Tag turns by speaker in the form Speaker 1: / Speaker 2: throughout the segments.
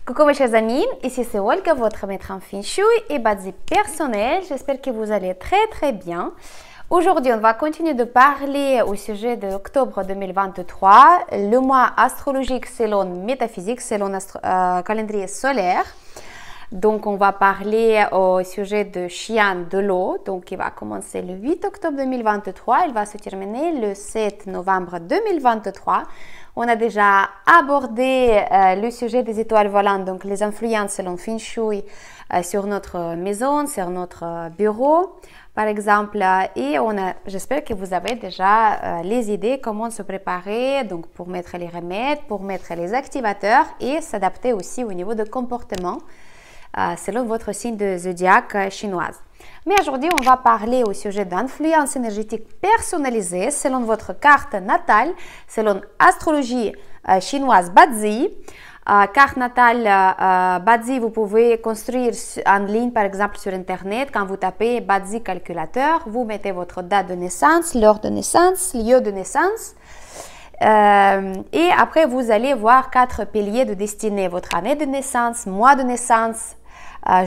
Speaker 1: Coucou mes chers amis, ici c'est Olga, votre maître en Feng Shui et Bazi personnel. J'espère que vous allez très bien. Aujourd'hui, on va continuer de parler au sujet de octobre 2023, le mois astrologique selon métaphysique, selon calendrier solaire. Donc, on va parler au sujet de Qian de l'eau. Donc, il va commencer le 8 octobre 2023. Il va se terminer le 7 novembre 2023. On a déjà abordé le sujet des étoiles volantes, donc les influences selon Feng Shui sur notre maison, sur notre bureau, par exemple. Et j'espère que vous avez déjà les idées comment se préparer donc pour mettre les remèdes, pour mettre les activateurs et s'adapter aussi au niveau de comportement selon votre signe de zodiaque chinoise. Mais aujourd'hui, on va parler au sujet d'influence énergétique personnalisée selon votre carte natale, selon astrologie chinoise Bazi. Carte natale Bazi, vous pouvez construire en ligne, par exemple sur Internet. Quand vous tapez Bazi calculateur, vous mettez votre date de naissance, l'heure de naissance, lieu de naissance. Et après, vous allez voir 4 piliers de destinée. Votre année de naissance, mois de naissance,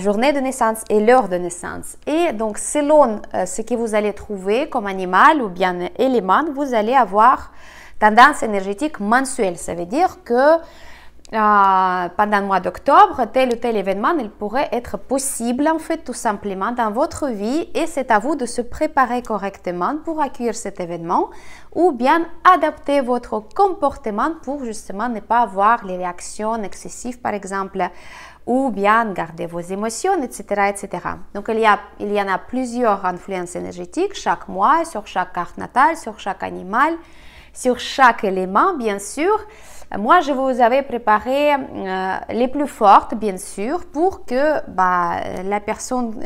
Speaker 1: journée de naissance et l'heure de naissance. Et donc, selon ce que vous allez trouver comme animal ou bien élément, vous allez avoir tendance énergétique mensuelle. Ça veut dire que pendant le mois d'octobre, tel ou tel événement, il pourrait être possible en fait tout simplement dans votre vie et c'est à vous de se préparer correctement pour accueillir cet événement ou bien adapter votre comportement pour justement ne pas avoir les réactions excessives par exemple ou bien garder vos émotions, etc. etc. Donc il y en a plusieurs influences énergétiques chaque mois, sur chaque carte natale, sur chaque animal, sur chaque élément bien sûr. Moi, je vous avais préparé les plus fortes, bien sûr, pour que la personne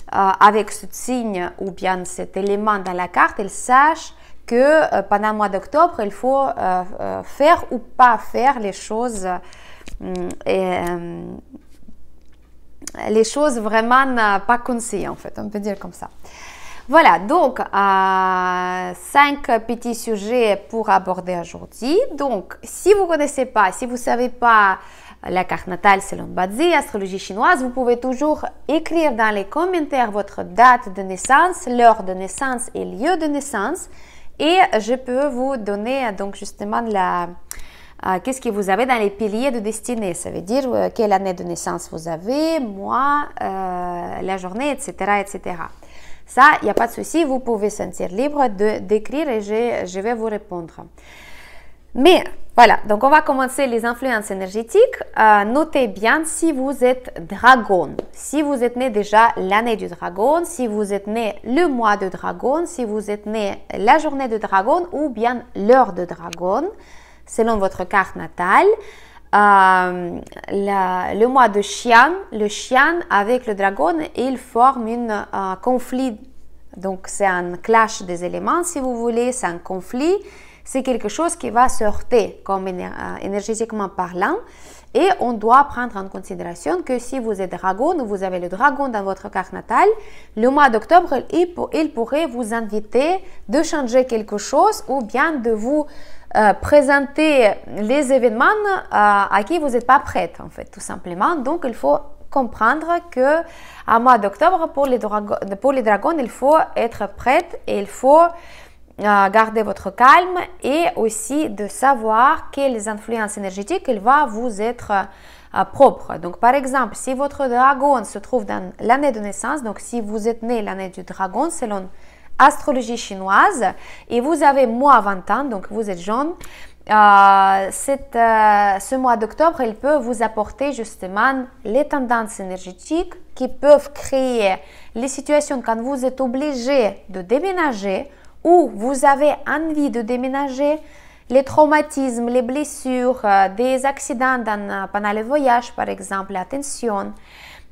Speaker 1: avec ce signe ou bien cet élément dans la carte, elle sache que pendant le mois d'octobre, il faut faire ou pas faire les choses vraiment pas conseillées, en fait, on peut dire comme ça. Voilà, donc 5 petits sujets pour aborder aujourd'hui. Donc, si vous ne connaissez pas, si vous ne savez pas la carte natale selon Bazi, astrologie chinoise, vous pouvez toujours écrire dans les commentaires votre date de naissance, l'heure de naissance et lieu de naissance. Et je peux vous donner donc justement qu'est-ce que vous avez dans les piliers de destinée. Ça veut dire quelle année de naissance vous avez, mois, la journée, etc. etc. Ça, il n'y a pas de souci, vous pouvez sentir libre d'écrire et je vais vous répondre. Mais voilà, donc on va commencer les influences énergétiques. Notez bien si vous êtes dragon, si vous êtes né déjà l'année du dragon, si vous êtes né le mois de dragon, si vous êtes né la journée de dragon ou bien l'heure de dragon, selon votre carte natale. Le mois de Qian, le Qian avec le dragon, il forme un conflit. Donc, c'est un clash des éléments, si vous voulez, c'est un conflit. C'est quelque chose qui va sortir comme énergétiquement parlant. Et on doit prendre en considération que si vous êtes dragon ou vous avez le dragon dans votre carte natale, le mois d'octobre, il pourrait vous inviter de changer quelque chose ou bien de vous présenter les événements à qui vous n'êtes pas prête, en fait, tout simplement. Donc, il faut comprendre que à mois d'octobre, pour les dragons, il faut être prête et il faut garder votre calme et aussi de savoir quelles influences énergétiques il va vous être propre. Donc, par exemple, si votre dragon se trouve dans l'année de naissance, donc si vous êtes né l'année du dragon, selon astrologie chinoise et vous avez moins 20 ans, donc vous êtes jeune, ce mois d'octobre, il peut vous apporter justement les tendances énergétiques qui peuvent créer les situations quand vous êtes obligé de déménager ou vous avez envie de déménager, les traumatismes, les blessures, des accidents pendant le voyage par exemple, attention.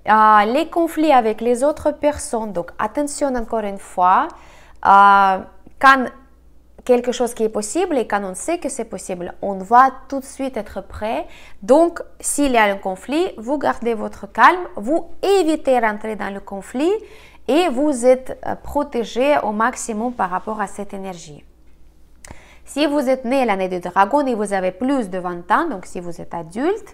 Speaker 1: Les conflits avec les autres personnes, donc attention encore une fois, quand quelque chose qui est possible et quand on sait que c'est possible, on va tout de suite être prêt. Donc, s'il y a un conflit, vous gardez votre calme, vous évitez d'entrer dans le conflit et vous êtes protégé au maximum par rapport à cette énergie. Si vous êtes né l'année du dragon et vous avez plus de 20 ans, donc si vous êtes adulte,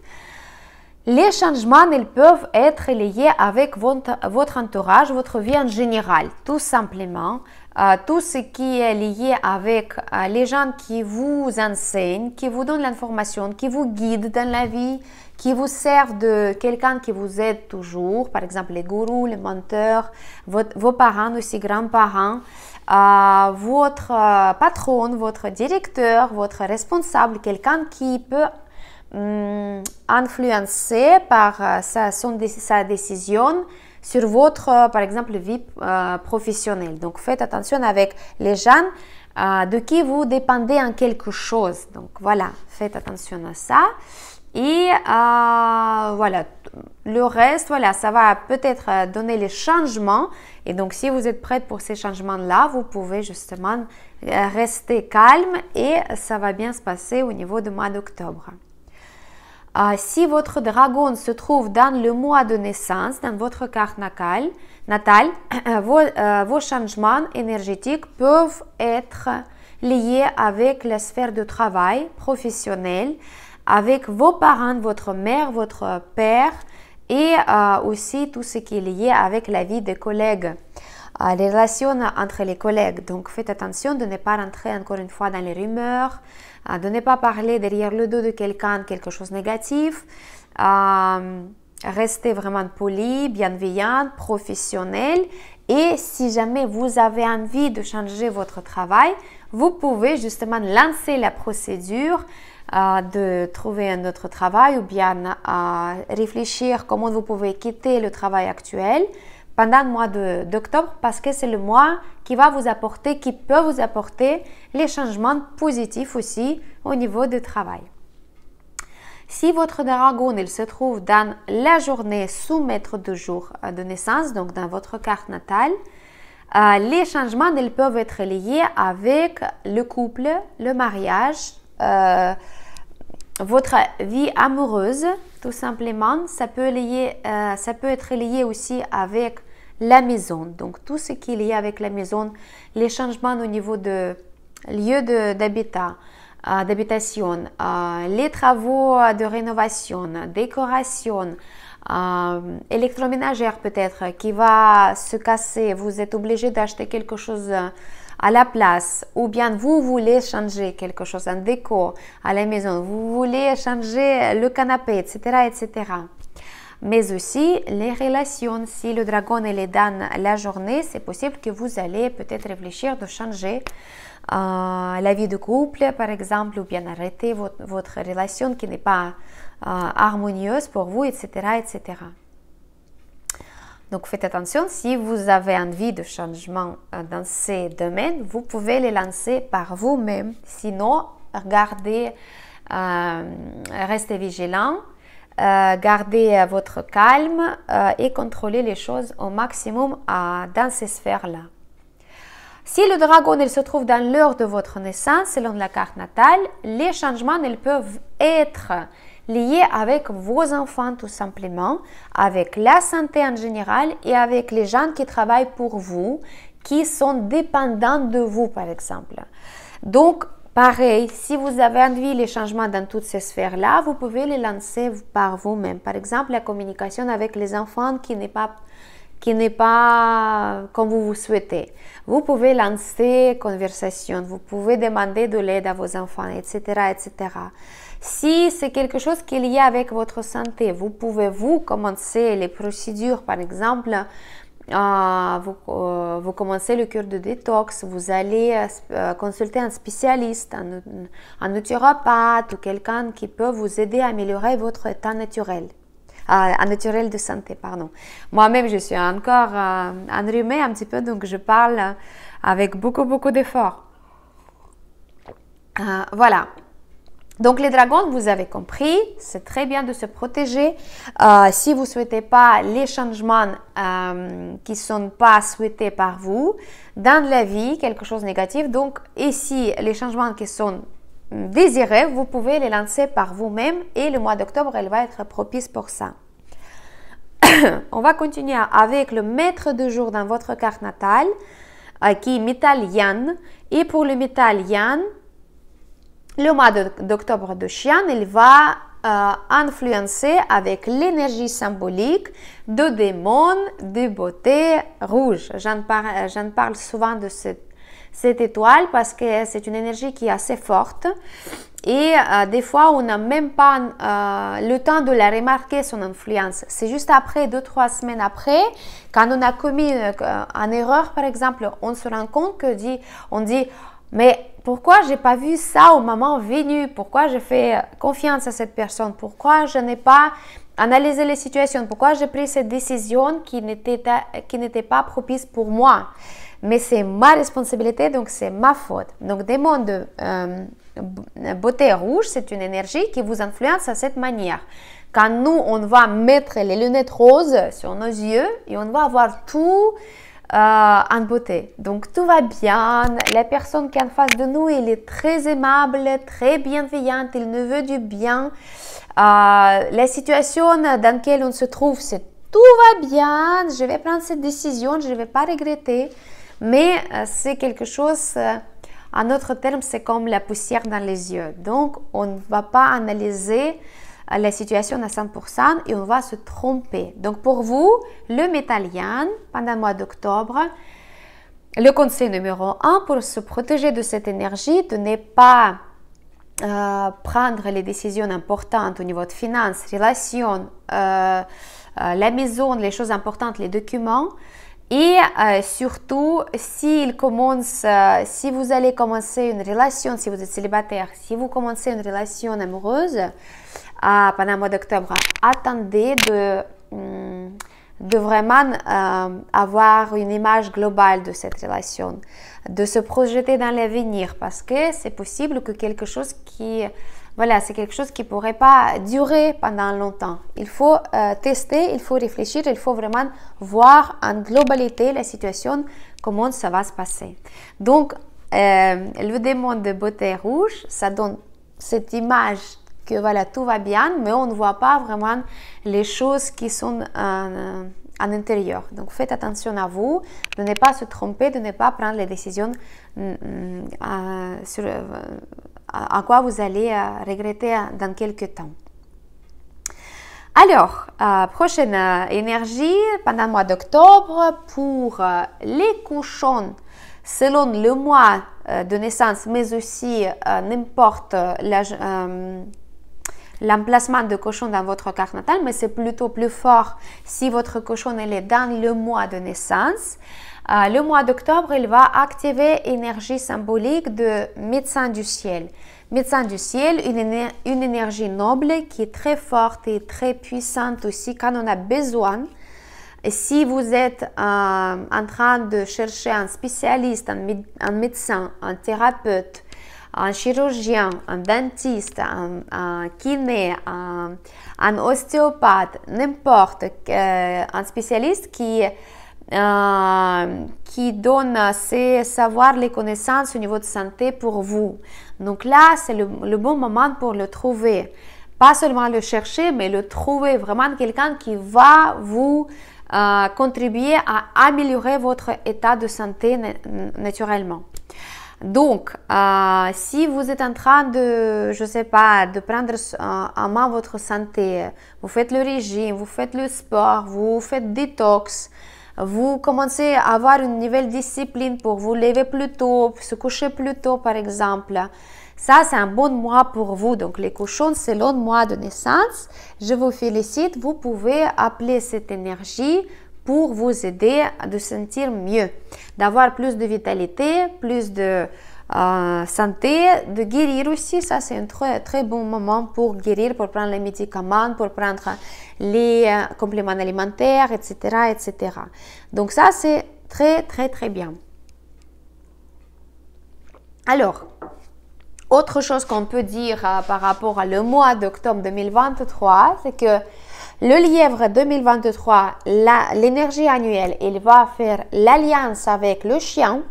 Speaker 1: Les changements, ils peuvent être liés avec votre entourage, votre vie en général, tout simplement. Tout ce qui est lié avec les gens qui vous enseignent, qui vous donnent l'information, qui vous guident dans la vie, qui vous servent de quelqu'un qui vous aide toujours, par exemple les gourous, les menteurs, vos parents aussi, grands-parents, votre patron, votre directeur, votre responsable, quelqu'un qui peut influencer par sa décision sur votre, par exemple, vie professionnelle. Donc, faites attention avec les gens de qui vous dépendez en quelque chose. Donc, voilà, faites attention à ça. Et voilà, le reste, voilà, ça va peut-être donner les changements. Et donc, si vous êtes prête pour ces changements-là, vous pouvez justement rester calme et ça va bien se passer au niveau du mois d'octobre. Si votre dragon se trouve dans le mois de naissance, dans votre carte natale, vos changements énergétiques peuvent être liés avec la sphère de travail professionnel, avec vos parents, votre mère, votre père et aussi tout ce qui est lié avec la vie des collègues, les relations entre les collègues. Donc faites attention de ne pas rentrer encore une fois dans les rumeurs, de ne pas parler derrière le dos de quelqu'un quelque chose de négatif, restez vraiment poli, bienveillant, professionnel. Et si jamais vous avez envie de changer votre travail, vous pouvez justement lancer la procédure de trouver un autre travail ou bien réfléchir comment vous pouvez quitter le travail actuel pendant le mois d'octobre, parce que c'est le mois qui va vous apporter, qui peut vous apporter les changements positifs aussi au niveau du travail. Si votre dragon il se trouve dans la journée sous maître de jour de naissance, donc dans votre carte natale, les changements ils peuvent être liés avec le couple, le mariage, votre vie amoureuse, tout simplement. Ça peut être lié aussi avec la maison. Donc, tout ce qui est lié avec la maison, les changements au niveau de lieu d'habitation, les travaux de rénovation, décoration, électroménagère peut-être qui va se casser, vous êtes obligé d'acheter quelque chose à la place, ou bien vous voulez changer quelque chose en déco à la maison, vous voulez changer le canapé, etc., etc. Mais aussi les relations, si le dragon est dans la journée, c'est possible que vous allez peut-être réfléchir de changer la vie de couple, par exemple, ou bien arrêter votre relation qui n'est pas harmonieuse pour vous, etc., etc. Donc, faites attention, si vous avez envie de changement dans ces domaines, vous pouvez les lancer par vous-même. Sinon, regardez, restez vigilant, gardez votre calme et contrôlez les choses au maximum dans ces sphères-là. Si le dragon il se trouve dans l'heure de votre naissance, selon la carte natale, les changements ils peuvent être liés avec vos enfants tout simplement, avec la santé en général et avec les gens qui travaillent pour vous, qui sont dépendants de vous par exemple. Donc, pareil, si vous avez envie les changements dans toutes ces sphères-là, vous pouvez les lancer par vous-même. Par exemple, la communication avec les enfants qui n'est pas comme vous souhaitez. Vous pouvez lancer conversation, vous pouvez demander de l'aide à vos enfants, etc., etc. Si c'est quelque chose qui est lié avec votre santé, vous pouvez commencer les procédures, par exemple, vous commencez le cure de détox, vous allez consulter un spécialiste, un naturopathe ou quelqu'un qui peut vous aider à améliorer votre état naturel. Naturel de santé, pardon. Moi-même, je suis encore enrhumée un petit peu, donc je parle avec beaucoup d'efforts. Voilà. Donc, les dragons, vous avez compris, c'est très bien de se protéger. Si vous ne souhaitez pas les changements qui ne sont pas souhaités par vous dans la vie, quelque chose de négatif, donc ici, les changements qui sont désirés, vous pouvez les lancer par vous-même et le mois d'octobre, elle va être propice pour ça. On va continuer avec le maître de jour dans votre carte natale qui est métal Yan. Et pour le métal Yan, le mois d'octobre de Chien, il va influencé avec l'énergie symbolique de démon de beauté rouge. J'en parle souvent de cette étoile parce que c'est une énergie qui est assez forte et des fois on n'a même pas le temps de la remarquer, son influence. C'est juste après, 2-3 semaines après, quand on a commis une erreur par exemple, on se rend compte on dit mais pourquoi j'ai pas vu ça au moment venu? Pourquoi je fais confiance à cette personne? Pourquoi je n'ai pas analysé les situations? Pourquoi j'ai pris cette décision qui n'était pas propice pour moi? Mais c'est ma responsabilité, donc c'est ma faute. Donc, démon de beauté rouge, c'est une énergie qui vous influence à cette manière. Quand nous, on va mettre les lunettes roses sur nos yeux et on va avoir tout en beauté. Donc, tout va bien. La personne qui est en face de nous, elle est très aimable, très bienveillante, elle nous veut du bien. La situation dans laquelle on se trouve, c'est tout va bien, je vais prendre cette décision, je ne vais pas regretter. Mais c'est quelque chose, en autre terme, c'est comme la poussière dans les yeux. Donc, on ne va pas analyser la situation à 100% et on va se tromper. Donc, pour vous, le métallian, pendant le mois d'octobre, le conseil numéro 1 pour se protéger de cette énergie, de ne pas prendre les décisions importantes au niveau de finances, relations, la maison, les choses importantes, les documents. Et surtout, si vous allez commencer une relation, si vous êtes célibataire, si vous commencez une relation amoureuse pendant le mois d'octobre, attendez de vraiment avoir une image globale de cette relation, de se projeter dans l'avenir parce que c'est possible que quelque chose c'est quelque chose qui ne pourrait pas durer pendant longtemps. Il faut tester, il faut réfléchir, il faut vraiment voir en globalité la situation, comment ça va se passer. Donc, le démon de beauté rouge, ça donne cette image que voilà, tout va bien, mais on ne voit pas vraiment les choses qui sont en intérieur. Donc, faites attention à vous, de ne pas se tromper, de ne pas prendre les décisions à quoi vous allez regretter dans quelques temps. Alors, prochaine énergie pendant le mois d'octobre pour les cochons selon le mois de naissance, mais aussi n'importe l'emplacement de cochon dans votre carte natale, mais c'est plutôt plus fort si votre cochon est dans le mois de naissance. Le mois d'octobre, il va activer l'énergie symbolique de médecin du ciel. Médecin du ciel, une énergie noble qui est très forte et très puissante aussi quand on a besoin. Et si vous êtes en train de chercher un spécialiste, un médecin, un thérapeute, un chirurgien, un dentiste, un kiné, un ostéopathe, n'importe, un spécialiste qui donne ses savoirs, les connaissances au niveau de santé pour vous. Donc là, c'est le bon moment pour le trouver. Pas seulement le chercher, mais le trouver. Vraiment quelqu'un qui va vous contribuer à améliorer votre état de santé naturellement. Donc, si vous êtes en train de, je sais pas, de prendre en main votre santé, vous faites le régime, vous faites le sport, vous faites détox, vous commencez à avoir une nouvelle discipline pour vous lever plus tôt, se coucher plus tôt par exemple. Ça, c'est un bon mois pour vous. Donc, les cochons, selon le mois de naissance, je vous félicite. Vous pouvez appeler cette énergie pour vous aider à vous sentir mieux, d'avoir plus de vitalité, plus de santé, de guérir aussi. Ça, c'est un très, très bon moment pour guérir, pour prendre les médicaments, pour prendre les compléments alimentaires, etc., etc. Donc, ça, c'est très, très, très bien. Alors, autre chose qu'on peut dire par rapport à le mois d'octobre 2023, c'est que le lièvre 2023, l'énergie annuelle, il va faire l'alliance avec le chien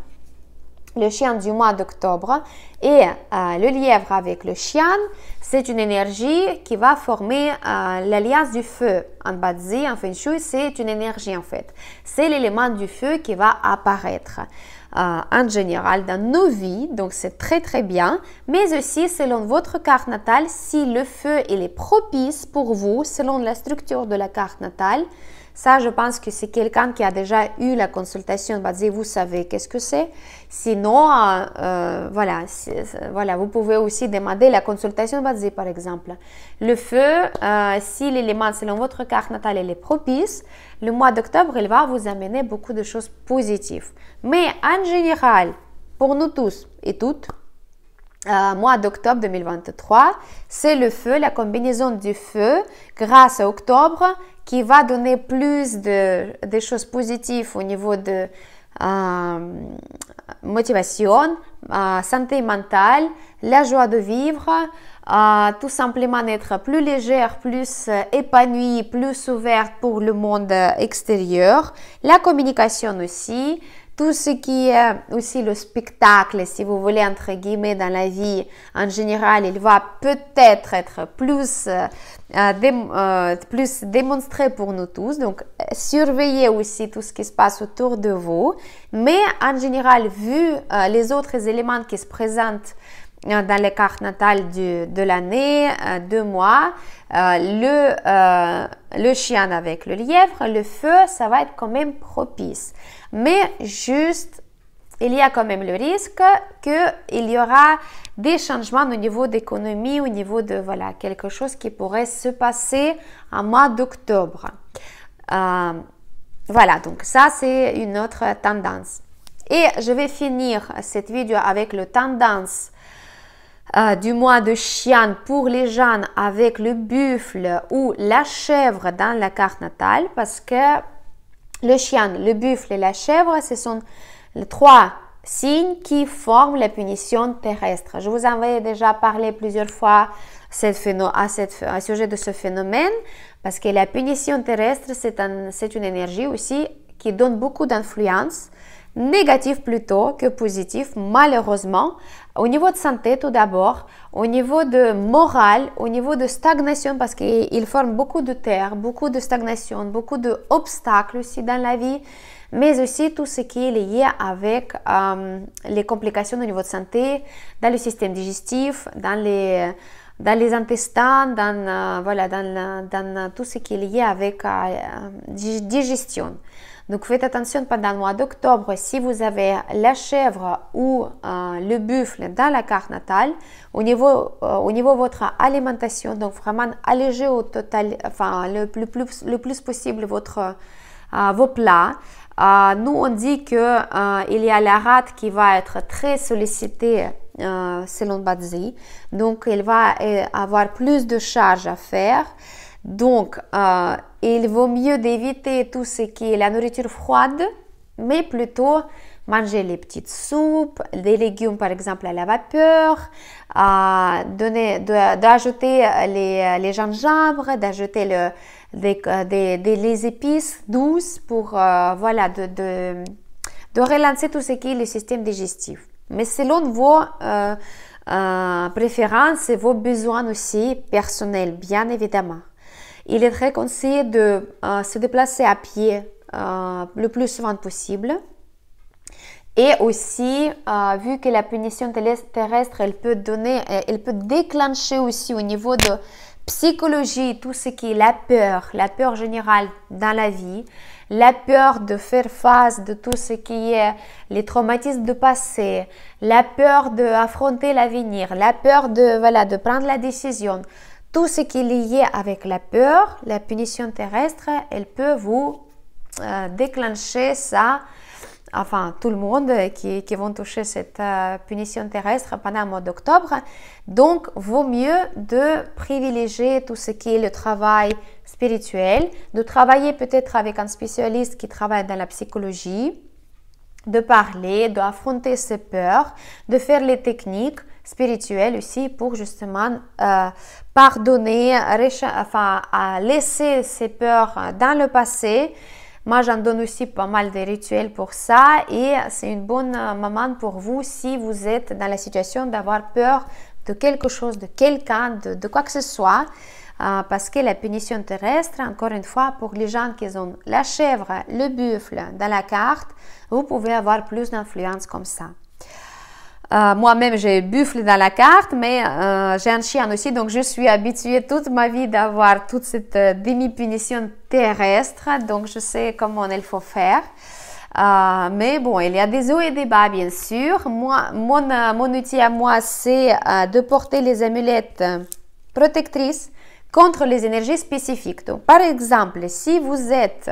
Speaker 1: du mois d'octobre, et le lièvre avec le chien, c'est une énergie qui va former l'alliance du feu. En Bazi, en Feng Shui, c'est une énergie en fait. C'est l'élément du feu qui va apparaître. en général dans nos vies, donc c'est très très bien, mais aussi selon votre carte natale, si le feu il est propice pour vous, selon la structure de la carte natale. Ça, je pense que c'est quelqu'un qui a déjà eu la consultation basée, vous savez qu'est-ce que c'est. Sinon, voilà, vous pouvez aussi demander la consultation basée, par exemple. Le feu, si l'élément selon votre carte natale il est propice, le mois d'octobre, il va vous amener beaucoup de choses positives. Mais en général, pour nous tous et toutes, mois d'octobre 2023, c'est le feu, la combinaison du feu grâce à octobre qui va donner plus de choses positives au niveau de motivation, santé mentale, la joie de vivre, tout simplement être plus légère, plus épanouie, plus ouverte pour le monde extérieur, la communication aussi, tout ce qui est aussi le spectacle, si vous voulez, entre guillemets, dans la vie, en général, il va peut-être être plus démontré pour nous tous. Donc, surveillez aussi tout ce qui se passe autour de vous. Mais en général, vu les autres éléments qui se présentent dans les cartes natales de l'année, 2 mois, le chien avec le lièvre, le feu, ça va être quand même propice. Mais juste, il y a quand même le risque qu'il y aura des changements au niveau d'économie, au niveau de quelque chose qui pourrait se passer en mois d'octobre. Voilà, donc ça c'est une autre tendance. Et je vais finir cette vidéo avec le tendance du mois de chien pour les jeunes avec le buffle ou la chèvre dans la carte natale, parce que le chien, le buffle et la chèvre, ce sont les 3 signes qui forment la punition terrestre. Je vous en avais déjà parlé plusieurs fois à sujet de ce phénomène, parce que la punition terrestre, c'est une énergie aussi qui donne beaucoup d'influence, négative plutôt que positive, malheureusement, au niveau de santé tout d'abord, au niveau de morale, au niveau de stagnation, parce qu'il forme beaucoup de terre, beaucoup de stagnation, beaucoup d'obstacles aussi dans la vie, mais aussi tout ce qui est lié avec les complications au niveau de santé, dans le système digestif, dans les intestins, dans tout ce qui est lié avec digestion. Donc faites attention pendant le mois d'octobre, si vous avez la chèvre ou le buffle dans la carte natale, au niveau de votre alimentation, donc vraiment allégez au total, le plus possible vos plats. Nous on dit que il y a la rate qui va être très sollicitée selon Badsy, donc elle va avoir plus de charges à faire. Donc, il vaut mieux d'éviter tout ce qui est la nourriture froide, mais plutôt manger les petites soupes, des légumes par exemple à la vapeur, d'ajouter les gingembre, d'ajouter les épices douces pour de relancer tout ce qui est le système digestif. Mais selon vos préférences et vos besoins aussi personnels, bien évidemment. Il est très conseillé de se déplacer à pied le plus souvent possible. Et aussi, vu que la punition terrestre, elle peut déclencher aussi au niveau de psychologie, tout ce qui est la peur générale dans la vie, la peur de faire face de tout ce qui est les traumatismes du passé, la peur d'affronter l'avenir, la peur de prendre la décision. Tout ce qui est lié avec la peur, la punition terrestre, elle peut vous déclencher ça, enfin tout le monde qui vont toucher cette punition terrestre pendant le mois d'octobre. Donc, vaut mieux de privilégier tout ce qui est le travail spirituel, de travailler peut-être avec un spécialiste qui travaille dans la psychologie, de parler, d'affronter ses peurs, de faire les techniques spirituelles aussi pour justement pardonner, laisser ses peurs dans le passé. Moi, j'en donne aussi pas mal de rituels pour ça et c'est une bonne moment pour vous si vous êtes dans la situation d'avoir peur de quelque chose, de quelqu'un, de quoi que ce soit. parce que la punition terrestre, encore une fois, pour les gens qui ont la chèvre, le buffle dans la carte, vous pouvez avoir plus d'influence comme ça. Moi-même, j'ai buffle dans la carte, mais j'ai un chien aussi, donc je suis habituée toute ma vie d'avoir toute cette demi-punition terrestre, donc je sais comment il faut faire. Mais bon, il y a des hauts et des bas, bien sûr. Moi, mon outil à moi, c'est de porter les amulettes protectrices contre les énergies spécifiques. Donc, par exemple, si vous êtes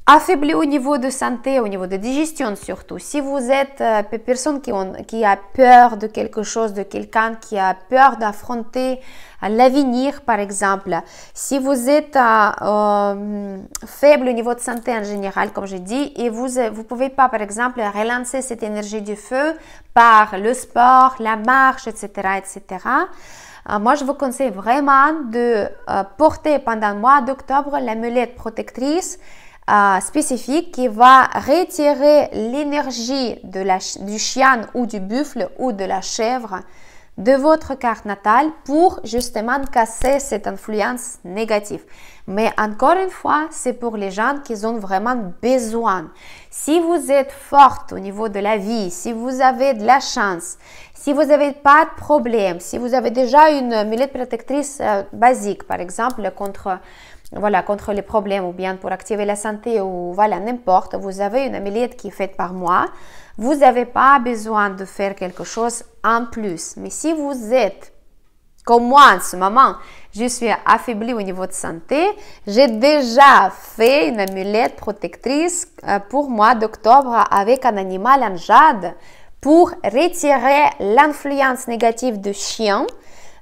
Speaker 1: affaibli au niveau de santé, au niveau de digestion surtout, si vous êtes personne qui a peur de quelque chose, de quelqu'un qui a peur d'affronter l'avenir par exemple, si vous êtes faible au niveau de santé en général comme je dis, et vous ne pouvez pas par exemple relancer cette énergie du feu par le sport, la marche, etc. etc. Moi, je vous conseille vraiment de porter pendant le mois d'octobre l'amulette protectrice spécifique qui va retirer l'énergie du chien ou du buffle ou de la chèvre de votre carte natale pour justement casser cette influence négative. Mais encore une fois, c'est pour les gens qui ont vraiment besoin. Si vous êtes forte au niveau de la vie, si vous avez de la chance, si vous n'avez pas de problème, si vous avez déjà une amulette protectrice basique, par exemple, contre les problèmes ou bien pour activer la santé ou voilà, n'importe, vous avez une amulette qui est faite par moi, vous n'avez pas besoin de faire quelque chose en plus. Mais si vous êtes comme moi en ce moment, je suis affaiblie au niveau de santé, j'ai déjà fait une amulette protectrice pour mois d'octobre avec un animal en jade pour retirer l'influence négative du chien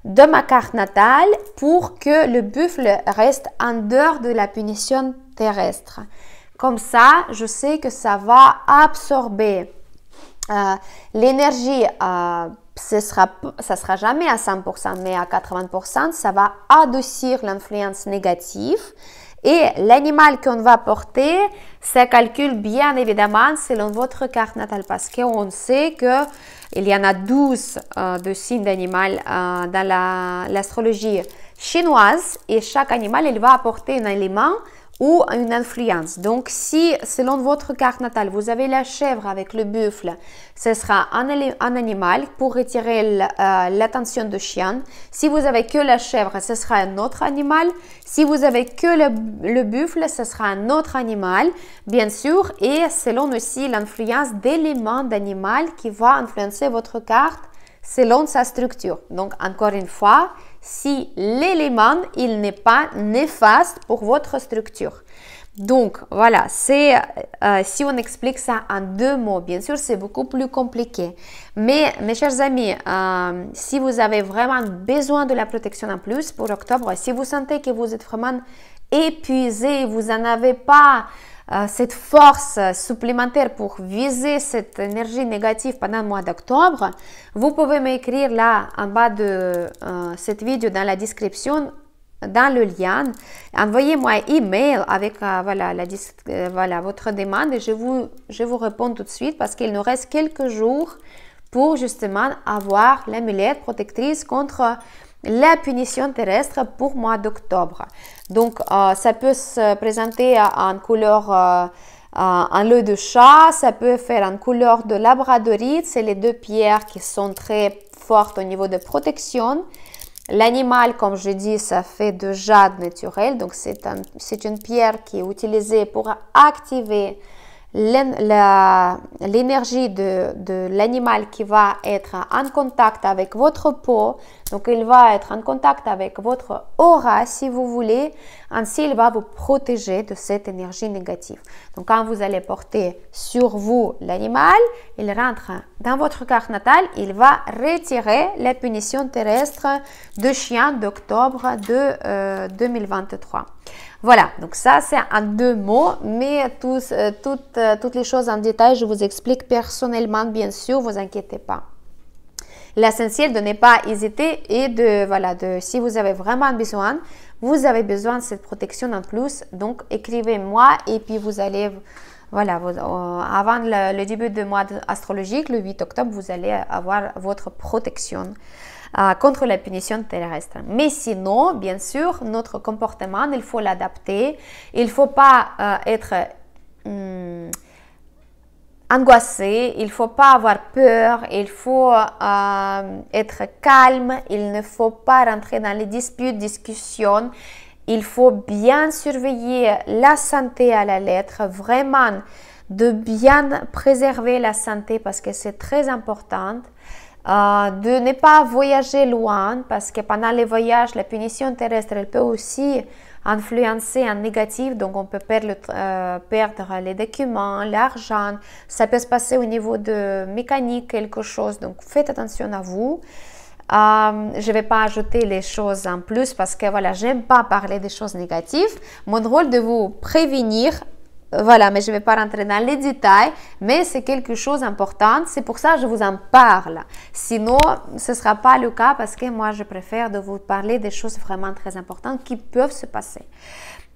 Speaker 1: de ma carte natale pour que le buffle reste en dehors de la punition terrestre. Comme ça, je sais que ça va absorber l'énergie, ça sera jamais à 100%, mais à 80%, ça va adoucir l'influence négative. Et l'animal qu'on va porter, ça calcule bien évidemment selon votre carte natale parce qu'on sait qu'il y en a 12 de signes d'animal dans l'astrologie chinoise et chaque animal, il va apporter un élément ou une influence. Donc, si selon votre carte natale, vous avez la chèvre avec le buffle, ce sera un animal pour retirer l'attention du chien. Si vous avez que la chèvre, ce sera un autre animal. Si vous avez que le buffle, ce sera un autre animal, bien sûr. Et selon aussi l'influence d'éléments d'animal qui va influencer votre carte selon sa structure. Donc, encore une fois, si l'élément, il n'est pas néfaste pour votre structure. Donc, voilà, si on explique ça en 2 mots, bien sûr, c'est beaucoup plus compliqué. Mais, mes chers amis, si vous avez vraiment besoin de la protection en plus pour octobre, si vous sentez que vous êtes vraiment épuisé, vous n'en avez pas cette force supplémentaire pour viser cette énergie négative pendant le mois d'octobre, vous pouvez m'écrire là en bas de cette vidéo dans la description, dans le lien. Envoyez-moi un email avec votre demande et je vous réponds tout de suite parce qu'il nous reste quelques jours pour justement avoir l'amulette protectrice contre la punition terrestre pour le mois d'octobre. Donc, ça peut se présenter en couleur en l'œil de chat, ça peut faire en couleur de labradorite. C'est les 2 pierres qui sont très fortes au niveau de protection. L'animal, comme je dis, ça fait de jade naturel. Donc, c'est une pierre qui est utilisée pour activer l'énergie de l'animal qui va être en contact avec votre peau. Donc, il va être en contact avec votre aura, si vous voulez. Ainsi, il va vous protéger de cette énergie négative. Donc, quand vous allez porter sur vous l'animal, il rentre dans votre carte natale, il va retirer la punition terrestre de chien d'octobre de 2023. Voilà, donc ça c'est en 2 mots, mais toutes les choses en détail, je vous explique personnellement, bien sûr, vous inquiétez pas. L'essentiel de ne pas hésiter et si vous avez vraiment besoin, vous avez besoin de cette protection en plus, donc écrivez-moi et puis vous allez, avant le début du mois astrologique, le 8 octobre, vous allez avoir votre protection. contre la punition terrestre. Mais sinon, bien sûr, notre comportement, il faut l'adapter. Il ne faut pas être angoissé, il ne faut pas avoir peur, il faut être calme, il ne faut pas rentrer dans les disputes, discussions. Il faut bien surveiller la santé à la lettre, vraiment de bien préserver la santé parce que c'est très important. De ne pas voyager loin parce que pendant les voyages, la punition terrestre, elle peut aussi influencer en négatif, donc on peut perdre les documents, l'argent, ça peut se passer au niveau de mécanique, quelque chose, donc faites attention à vous. Je ne vais pas ajouter les choses en plus parce que voilà, j'aime pas parler des choses négatives. Mon rôle de vous prévenir, voilà, mais je ne vais pas rentrer dans les détails, mais c'est quelque chose d'important, c'est pour ça que je vous en parle. Sinon, ce ne sera pas le cas parce que moi, je préfère de vous parler des choses vraiment très importantes qui peuvent se passer.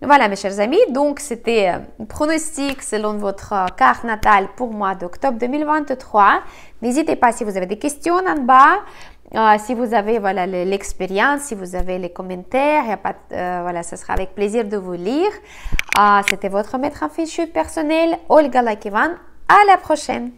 Speaker 1: Voilà, mes chers amis, donc c'était un pronostic selon votre carte natale pour mois d'octobre 2023. N'hésitez pas si vous avez des questions en bas. Si vous avez voilà, l'expérience, si vous avez les commentaires, voilà, ce sera avec plaisir de vous lire. C'était votre maître en fichu personnel, Olga Lakivan. À la prochaine!